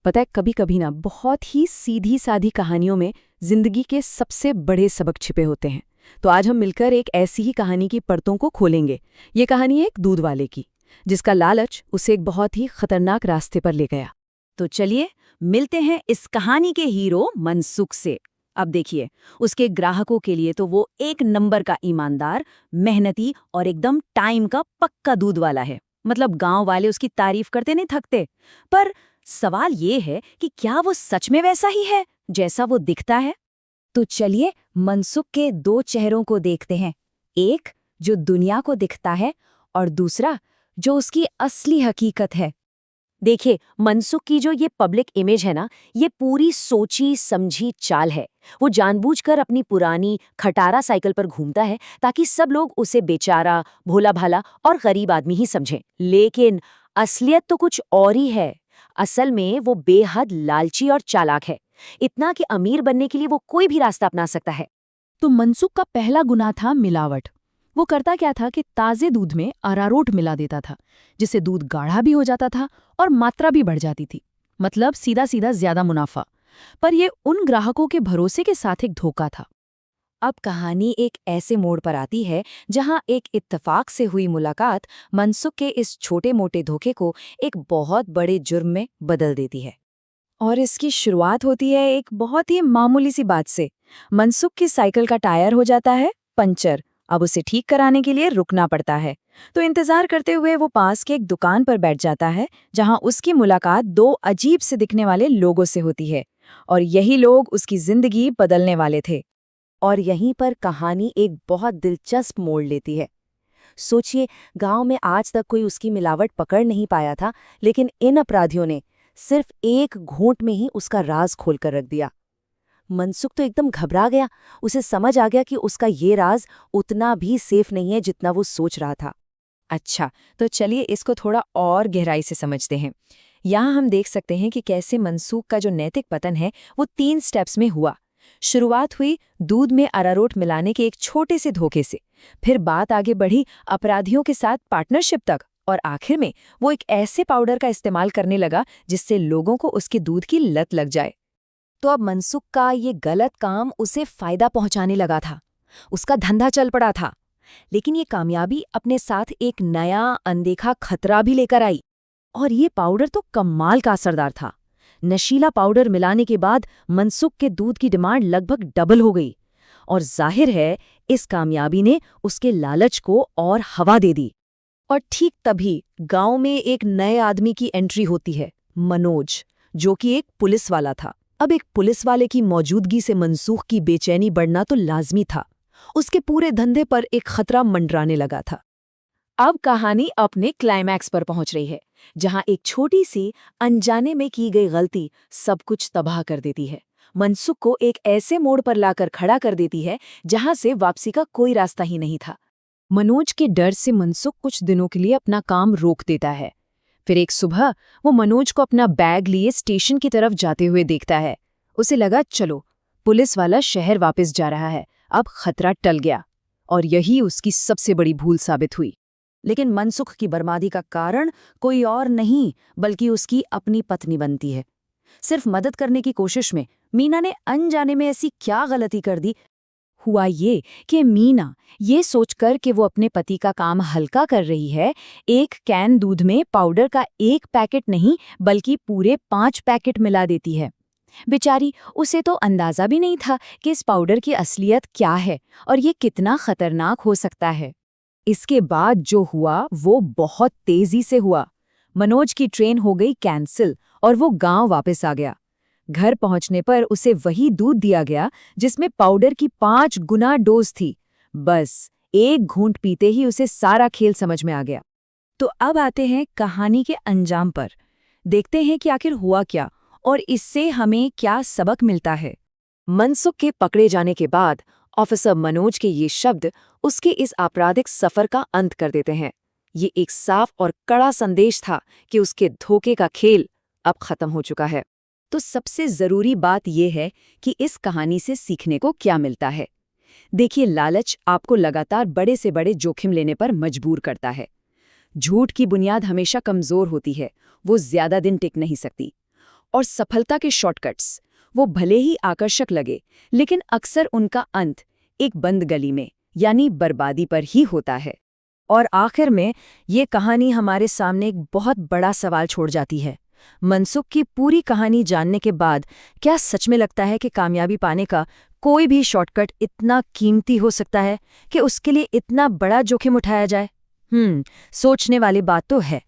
पता है, कभी कभी ना बहुत ही सीधी सादी कहानियों में जिंदगी के सबसे बड़े सबक छिपे होते हैं। तो आज हम मिलकर एक ऐसी ही कहानी की परतों को खोलेंगे। ये कहानी है एक दूध वाले की, जिसका लालच उसे एक बहुत ही खतरनाक रास्ते पर ले गया। तो चलिए मिलते हैं इस कहानी के हीरो मनसुख से। अब देखिए, उसके ग्राहकों के लिए तो वो एक नंबर का ईमानदार, मेहनती और एकदम टाइम का पक्का दूध वाला है। मतलब गांव वाले उसकी तारीफ करते नहीं थकते। पर सवाल ये है कि क्या वो सच में वैसा ही है जैसा वो दिखता है? तो चलिए मनसुख के दो चेहरों को देखते हैं। एक जो दुनिया को दिखता है और दूसरा जो उसकी असली हकीकत है। देखिए, मनसुख की जो ये पब्लिक इमेज है ना, ये पूरी सोची समझी चाल है। वो जानबूझकर अपनी पुरानी खटारा साइकिल पर घूमता है ताकि सब लोग उसे बेचारा, भोला भाला और गरीब आदमी ही समझें। लेकिन असलियत तो कुछ और ही है। असल में वो बेहद लालची और चालाक है, इतना कि अमीर बनने के लिए वो कोई भी रास्ता अपना सकता है। तो मनसुख का पहला गुनाह था मिलावट। वो करता क्या था कि ताजे दूध में अरारोट मिला देता था, जिससे दूध गाढ़ा भी हो जाता था और मात्रा भी बढ़ जाती थी। मतलब सीधा सीधा ज्यादा मुनाफा। पर ये उन ग्राहकों के भरोसे के साथ एक धोखा था। अब कहानी एक ऐसे मोड़ पर आती है जहां एक इत्तेफाक से हुई मुलाकात मनसुख के इस छोटे मोटे धोखे को एक बहुत बड़े जुर्म में बदल देती है। और इसकी शुरुआत होती है एक बहुत ही मामूली सी बात से। मनसुख की साइकिल का टायर हो जाता है पंचर। अब उसे ठीक कराने के लिए रुकना पड़ता है। तो इंतजार करते हुए वो पास के एक दुकान पर बैठ जाता है, जहां उसकी मुलाकात दो अजीब से दिखने वाले लोगों से होती है। और यही लोग उसकी जिंदगी बदलने वाले थे। और यहीं पर कहानी एक बहुत दिलचस्प मोड़ लेती है। सोचिए, गांव में आज तक कोई उसकी मिलावट पकड़ नहीं पाया था, लेकिन इन अपराधियों ने सिर्फ एक घूंट में ही उसका राज खोलकर रख दिया। मनसुख तो एकदम घबरा गया। उसे समझ आ गया कि उसका ये राज उतना भी सेफ नहीं है जितना वो सोच रहा था। अच्छा, तो चलिए इसको थोड़ा और गहराई से समझते हैं। यहाँ हम देख सकते हैं कि कैसे मनसुख का जो नैतिक पतन है वो 3 स्टेप्स में हुआ। शुरुआत हुई दूध में अरारोट मिलाने के एक छोटे से धोखे से, फिर बात आगे बढ़ी अपराधियों के साथ पार्टनरशिप तक, और आखिर में वो एक ऐसे पाउडर का इस्तेमाल करने लगा जिससे लोगों को उसके दूध की लत लग जाए। तो अब मनसुख का ये गलत काम उसे फायदा पहुंचाने लगा था। उसका धंधा चल पड़ा था। लेकिन ये कामयाबी अपने साथ एक नया अनदेखा खतरा भी लेकर आई। और ये पाउडर तो कमाल का असरदार था। नशीला पाउडर मिलाने के बाद मनसुख के दूध की डिमांड लगभग डबल हो गई। और जाहिर है, इस कामयाबी ने उसके लालच को और हवा दे दी। और ठीक तभी गांव में एक नए आदमी की एंट्री होती है, मनोज, जो कि एक पुलिस वाला था। अब एक पुलिस वाले की मौजूदगी से मनसुख की बेचैनी बढ़ना तो लाजमी था। उसके पूरे धंधे पर एक खतरा मंडराने लगा था। अब कहानी अपने क्लाइमैक्स पर पहुंच रही है, जहां एक छोटी सी अनजाने में की गई गलती सब कुछ तबाह कर देती है। मनसुख को एक ऐसे मोड़ पर लाकर खड़ा कर देती है जहां से वापसी का कोई रास्ता ही नहीं था। मनोज के डर से मनसुख कुछ दिनों के लिए अपना काम रोक देता है। फिर एक सुबह वो मनोज को अपना बैग लिए स्टेशन की तरफ जाते हुए देखता है। उसे लगा, चलो, पुलिस वाला शहर वापस जा रहा है, अब खतरा टल गया। और यही उसकी सबसे बड़ी भूल साबित हुई। लेकिन मनसुख की बर्बादी का कारण कोई और नहीं बल्कि उसकी अपनी पत्नी बनती है। सिर्फ मदद करने की कोशिश में मीना ने अनजाने में ऐसी क्या गलती कर दी। हुआ ये कि मीना ये सोचकर कि वो अपने पति का काम हल्का कर रही है, एक कैन दूध में पाउडर का एक पैकेट नहीं बल्कि पूरे 5 पैकेट मिला देती है। बेचारी, उसे तो अंदाजा भी नहीं था कि इस पाउडर की असलियत क्या है और ये कितना खतरनाक हो सकता है। इसके बाद जो हुआ वो बहुत तेजी से हुआ। मनोज की ट्रेन हो गई कैंसिल और वो गांव वापस आ गया। घर पहुंचने पर उसे वही दूध दिया गया जिसमें पाउडर की 5 गुना डोज थी। बस एक घूंट पीते ही उसे सारा खेल समझ में आ गया। तो अब आते हैं कहानी के अंजाम पर। देखते हैं कि आखिर हुआ क्या और इससे हमें क्या सबक मिलता है। मनसुख के पकड़े जाने के बाद ऑफिसर मनोज के ये शब्द उसके इस आपराधिक सफर का अंत कर देते हैं। ये एक साफ और कड़ा संदेश था कि उसके धोखे का खेल अब खत्म हो चुका है। तो सबसे जरूरी बात यह है कि इस कहानी से सीखने को क्या मिलता है। देखिए, लालच आपको लगातार बड़े से बड़े जोखिम लेने पर मजबूर करता है। झूठ की बुनियाद हमेशा कमजोर होती है, वो ज्यादा दिन टिक नहीं सकती। और सफलता के शॉर्टकट्स, वो भले ही आकर्षक लगे, लेकिन अक्सर उनका अंत एक बंद गली में यानी बर्बादी पर ही होता है। और आखिर में ये कहानी हमारे सामने एक बहुत बड़ा सवाल छोड़ जाती है। मनसुख की पूरी कहानी जानने के बाद क्या सच में लगता है कि कामयाबी पाने का कोई भी शॉर्टकट इतना कीमती हो सकता है कि उसके लिए इतना बड़ा जोखिम उठाया जाए? सोचने वाली बात तो है।